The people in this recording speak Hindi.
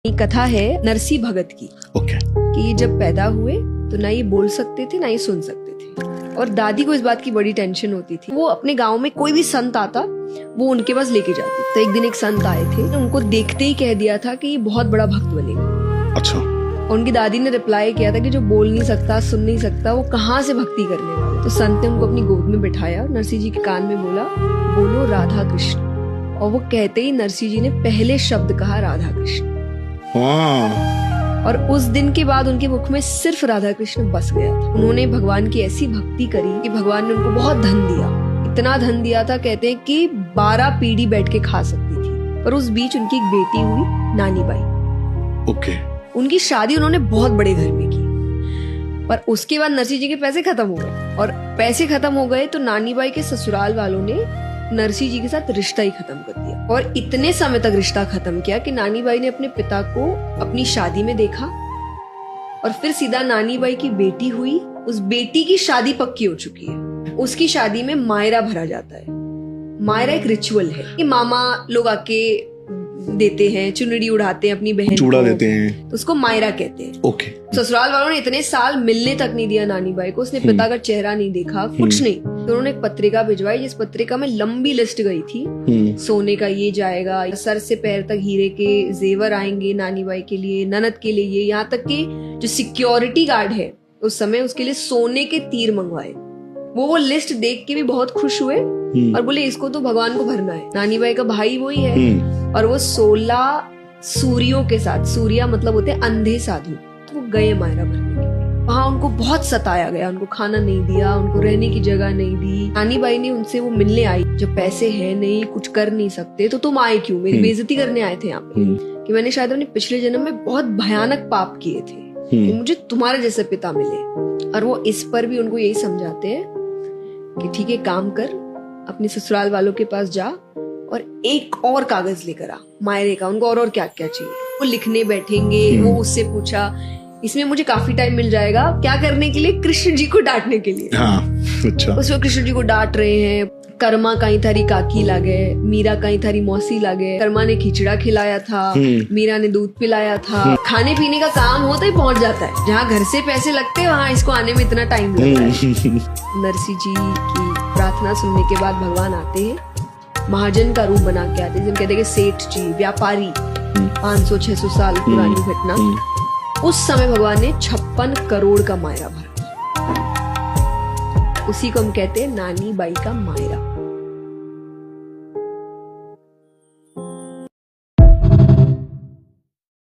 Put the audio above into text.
एक कथा है नरसी भगत की। कि ये जब पैदा हुए तो ना ये बोल सकते थे ना ये सुन सकते थे, और दादी को इस बात की बड़ी टेंशन होती थी। वो अपने गांव में कोई भी संत आता वो उनके पास लेके जाती। तो एक दिन एक संत आए थे, उनको देखते ही कह दिया था कि ये बहुत बड़ा भक्त बनेगा। अच्छा। और उनकी दादी ने रिप्लाई किया था कि जो बोल नहीं सकता सुन नहीं सकता वो कहाँ से भक्ति करने वाला। तो संत ने उनको अपनी गोद में बिठाया, नरसी जी के कान में बोला बोलो राधा कृष्ण, और वो कहते ही नरसी जी ने पहले शब्द कहा राधा कृष्ण। और उस दिन के बाद उनके मुख में सिर्फ राधा कृष्ण बस गया था। उन्होंने भगवान की ऐसी भक्ति करी कि भगवान ने उनको बहुत धन दिया। इतना धन दिया था, कहते हैं कि 12 पीढ़ी बैठ के खा सकती थी। पर उस बीच उनकी एक बेटी हुई नानी बाई। उनकी शादी उन्होंने बहुत बड़े घर में की। पर उसके बाद नरसी जी के पैसे खत्म हो गए, और पैसे खत्म हो गए तो नानी बाई के ससुराल वालों ने नरसी जी के साथ रिश्ता ही खत्म कर दिया। और इतने समय तक रिश्ता खत्म किया कि नानी बाई ने अपने पिता को अपनी शादी में देखा, और फिर सीधा नानी बाई की बेटी हुई। उस बेटी की शादी पक्की हो चुकी है। उसकी शादी में मायरा भरा जाता है। मायरा एक रिचुअल है कि मामा लोग आके देते हैं, चुनरी उड़ाते हैं अपनी बहन चूड़ा को, देते हैं, तो उसको मायरा कहते हैं। ससुराल वालों ने इतने साल मिलने तक नहीं दिया नानी बाई को। उसने पिता का चेहरा नहीं देखा, कुछ नहीं। तो उन्होंने एक पत्रिका भिजवाई, जिस पत्रिका में लंबी लिस्ट गई थी। सोने का ये जाएगा, सर से पैर तक हीरे के जेवर आएंगे नानी बाई के लिए, ननद के लिए ये, यहाँ तक कि जो सिक्योरिटी गार्ड है उस समय उसके लिए सोने के तीर मंगवाए। वो लिस्ट देख के भी बहुत खुश हुए और बोले इसको तो भगवान को भरना है। नानी बाई का भाई वही है, और वो 16 सूर्यों के साथ, सूर्या मतलब होते हैं अंधे साधु, तो वो गए मायरा भरने के लिए। वहाँ उनको बहुत सताया गया, उनको खाना नहीं दिया, उनको रहने की जगह नहीं दी। नानी बाई ने उनसे वो मिलने आई, जब पैसे है नहीं, कुछ कर नहीं सकते, तो तुम आए क्यों? मेरी बेइज्जती करने आए थे यहाँ पे कि मैंने शायद अपने पिछले जन्म में बहुत भयानक पाप किए थे कि मुझे तुम्हारे जैसे पिता मिले। और वो इस पर भी उनको यही समझाते हैं कि ठीक है, काम कर, अपने ससुराल वालों के पास जा और एक और कागज लेकर आ मायरे का। उनको और क्या क्या चाहिए वो लिखने बैठेंगे। वो उससे पूछा, इसमें मुझे काफी टाइम मिल जाएगा, क्या करने के लिए? कृष्ण जी को डांटने के लिए। अच्छा। उसमें कृष्ण जी को डांट रहे हैं। कर्मा कहीं थारी काकी लागे, मीरा कहीं थारी मौसी लागे। कर्मा ने खिचड़ा खिलाया था, मीरा ने दूध पिलाया था। खाने पीने का काम होता ही पहुंच जाता है। जहाँ घर से पैसे लगते हैं वहाँ इसको आने में इतना टाइम लगता है। नरसी जी की प्रार्थना सुनने के बाद भगवान आते हैं, महाजन का रूप बना के आते हैं। जिन कहते हैं सेठ जी, व्यापारी, 500-600 साल पुरानी घटना। उस समय भगवान ने 56 करोड़ का मायरा भरा। उसी को हम कहते हैं नानी बाई का मायरा।